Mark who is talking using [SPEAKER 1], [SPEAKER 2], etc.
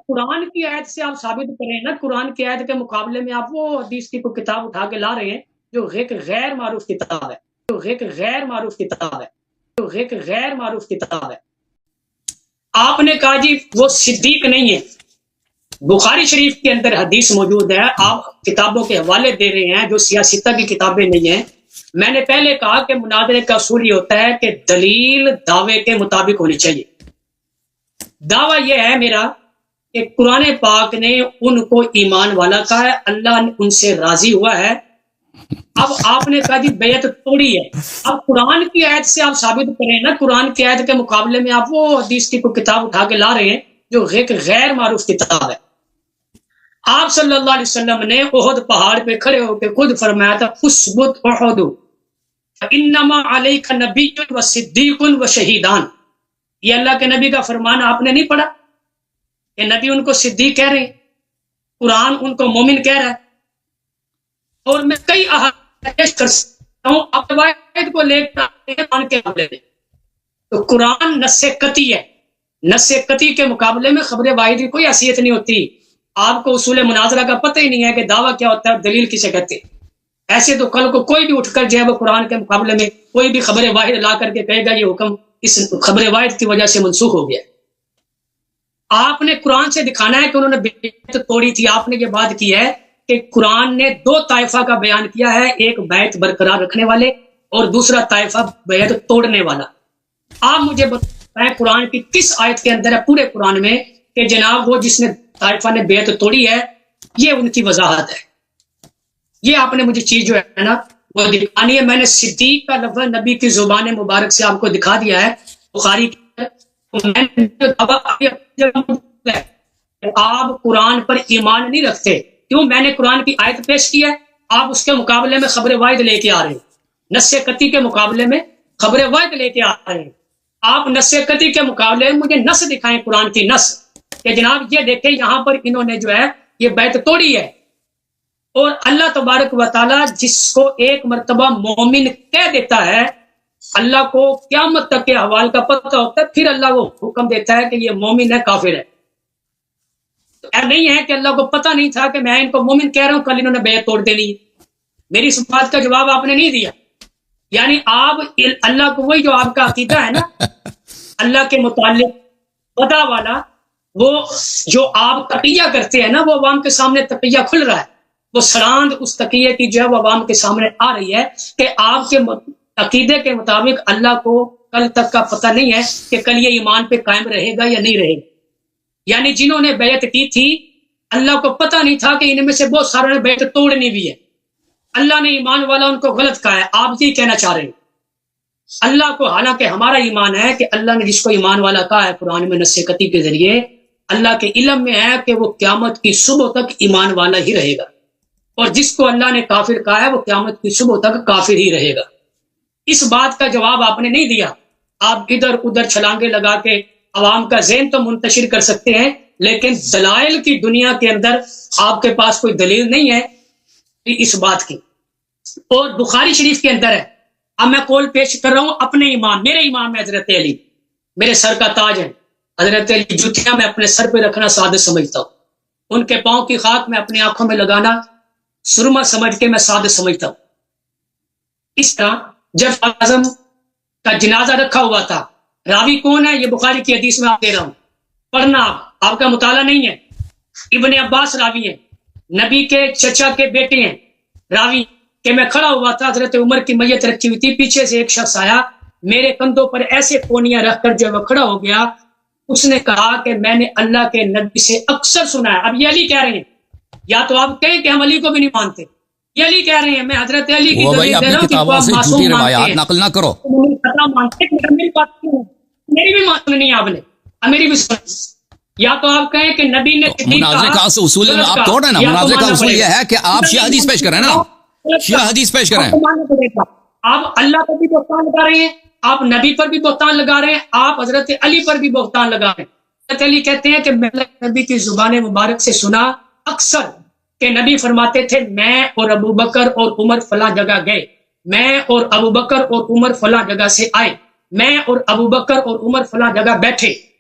[SPEAKER 1] قرآن کی آیت سے آپ ثابت کریں نا، قرآن کی آیت کے مقابلے میں آپ وہ حدیث کی کوئی کتاب اٹھا کے لا رہے ہیں جو ایک غیر معروف کتاب ہے، جو ایک غیر معروف کتاب ہے، جو ایک غیر معروف کتاب ہے۔ آپ نے کہا جی وہ صدیق نہیں ہے، بخاری شریف کے اندر حدیث موجود ہے، آپ کتابوں کے حوالے دے رہے ہیں جو سیاستہ کی کتابیں نہیں ہیں۔ میں نے پہلے کہا کہ مناظرے کا اصول یہ ہوتا ہے کہ دلیل دعوے کے مطابق ہونی چاہیے۔ دعویٰ یہ ہے میرا کہ قرآن پاک نے ان کو ایمان والا کہا ہے، اللہ نے ان سے راضی ہوا ہے۔ اب آپ نے کہا جی بیعت توڑی ہے، اب قرآن کی آیت سے آپ ثابت کریں نا، قرآن کی آیت کے مقابلے میں آپ وہ حدیث کی کوئی کتاب اٹھا کے لا رہے ہیں جو ایک غیر معروف کتاب ہے۔ آپ صلی اللہ علیہ وسلم نے احد پہاڑ پہ کھڑے ہو کے خود فرمایا تھا اثبت احد انما علیک نبی و صدیق و شہیدان۔ یہ اللہ کے نبی کا فرمان آپ نے نہیں پڑھا کہ نبی ان کو صدیق کہہ رہے ہیں، قرآن ان کو مومن کہہ رہا ہے، اور میں کئی احادیث کر سکتا ہوں آپ روایت کو لے کر قرآن کے حوالے میں۔ تو قرآن نص قطعی ہے، نص قطعی کے مقابلے میں خبر واحد کی کوئی حیثیت نہیں ہوتی۔ آپ کو اصول مناظرہ کا پتہ ہی نہیں ہے کہ دعویٰ کیا ہوتا ہے، دلیل کسے کہتے ہیں۔ ایسے تو کل کو کوئی بھی اٹھ کر جو ہے وہ قرآن کے مقابلے میں کوئی بھی خبر واحد لا کر کے کہے گا یہ حکم اس خبر واحد کی وجہ سے منسوخ ہو گیا۔ آپ نے قرآن سے دکھانا ہے کہ انہوں نے بیعت توڑی تھی۔ آپ نے یہ بات کی ہے کہ قرآن نے دو طائفہ کا بیان کیا ہے، ایک بیعت برقرار رکھنے والے اور دوسرا طائفہ بیعت توڑنے والا۔ آپ مجھے بتائیں قرآن کی کس آیت کے اندر ہے پورے قرآن میں کہ جناب وہ جس نے طائفہ نے بیعت توڑی ہے یہ ان کی وضاحت ہے۔ یہ آپ نے مجھے چیز جو ہے نا وہ دکھانی ہے۔ میں نے صدیق کا لفظ نبی کی زبان مبارک سے آپ کو دکھا دیا ہے بخاری کی۔ آپ قرآن پر ایمان نہیں رکھتے، کیوں؟ میں نے قرآن کی آیت پیش کی ہے، آپ اس کے مقابلے میں خبر واحد لے کے آ رہے ہیں، نص قطعی کے مقابلے میں خبر واحد لے کے آ رہے ہیں۔ آپ نص قطعی کے مقابلے میں مجھے نص دکھائیں، قرآن کی نص کہ جناب یہ دیکھیں یہاں پر انہوں نے جو ہے یہ بیعت توڑی ہے۔ اور اللہ تبارک و تعالی جس کو ایک مرتبہ مومن کہہ دیتا ہے، اللہ کو قیامت تک کے احوال کا پتہ ہوتا ہے، پھر اللہ وہ حکم دیتا ہے کہ یہ مومن ہے کافر ہے۔ تو ایسا نہیں ہے کہ اللہ کو پتہ نہیں تھا کہ میں ان کو مومن کہہ رہا ہوں، کل انہوں نے بیعت توڑ دینی ہے۔ میری اس بات کا جواب آپ نے نہیں دیا۔ یعنی آپ اللہ کو، وہی جو آپ کا عقیدہ ہے نا اللہ کے متعلق پتہ والا، وہ جو آپ تقیہ کرتے ہیں نا، وہ عوام کے سامنے تقیہ کھل رہا ہے، وہ سڑاند اس تقیہ کی جو ہے وہ عوام کے سامنے آ رہی ہے کہ آپ کے عقیدے کے مطابق اللہ کو کل تک کا پتہ نہیں ہے کہ کل یہ ایمان پہ قائم رہے گا یا نہیں رہے گا۔ یعنی جنہوں نے بیعت کی تھی اللہ کو پتہ نہیں تھا کہ ان میں سے بہت ساروں نے بیعت توڑنی بھی ہے، اللہ نے ایمان والا ان کو غلط کہا ہے۔ آپ یہ کہنا چاہ رہے ہیں اللہ کو، حالانکہ ہمارا ایمان ہے کہ اللہ نے جس کو ایمان والا کہا ہے قرآن میں نص قطعی کے ذریعے، اللہ کے علم میں ہے کہ وہ قیامت کی صبح تک ایمان والا ہی رہے گا، اور جس کو اللہ نے کافر کہا ہے وہ قیامت کی صبح تک کافر ہی رہے گا۔ اس بات کا جواب آپ نے نہیں دیا۔ آپ ادھر ادھر چھلانگے لگا کے عوام کا ذہن تو منتشر کر سکتے ہیں، لیکن دلائل کی دنیا کے اندر آپ کے پاس کوئی دلیل نہیں ہے اس بات کی۔ اور بخاری شریف کے اندر ہے، اب میں قول پیش کر رہا ہوں اپنے امام، میرے امام ہے حضرت علی، میرے سر کا تاج ہے حضرت علی، جوتیاں میں اپنے سر پہ رکھنا سعادت سمجھتا ہوں، ان کے پاؤں کی خاک میں اپنی آنکھوں میں لگانا سرما سمجھ کے میں سعادت سمجھتا ہوں۔ اس طرح جب اعظم کا جنازہ رکھا ہوا تھا، راوی کون ہے یہ بخاری کی حدیث میں آپ دے رہا ہوں، پڑھنا آپ کا مطالعہ نہیں ہے۔ ابن عباس راوی ہیں، نبی کے چچا کے بیٹے ہیں راوی، کہ میں کھڑا ہوا تھا، حضرت عمر کی میت رکھی ہوئی تھی، پیچھے سے ایک شخص آیا، میرے کندھوں پر ایسے کونیاں رکھ کر جو وہ کھڑا ہو گیا، اس نے کہا کہ میں نے اللہ کے نبی سے اکثر سنا ہے۔ اب یہ علی کہہ رہے ہیں، یا تو آپ کہیں کہ ہم علی کو بھی نہیں مانتے، یہ علی کہہ رہے ہیں میں حضرت علی کی دلیل دے رہا ہوں کہ وہ معصوم مانتے ہیں، نقل نہ کرو، میری بھی سننی ہے آپ نے، میری بھی سننی۔ یا تو آپ کہیں کہ نبی نے
[SPEAKER 2] مناظرے کا اصول آپ توڑ رہے ہیں نا، مناظرے کا اصول یہ ہے کہ آپ شیعہ حدیث پیش کریں نا، شیعہ حدیث پیش کریں۔
[SPEAKER 1] آپ اللہ پر بھی بہتان لگا رہے ہیں، آپ نبی پر بھی بہتان لگا رہے ہیں، آپ حضرت علی پر بھی بہتان لگا رہے ہیں۔ حضرت علی کہتے ہیں کہ میں نبی کی زبان مبارک سے سنا اکثر کہ نبی فرماتے تھے میں اور ابوبکر اور عمر فلاں جگہ گئے، میں اور ابوبکر اور عمر فلاں جگہ سے آئے، میں اور ابوبکر اور عمر فلاں جگہ بیٹھے،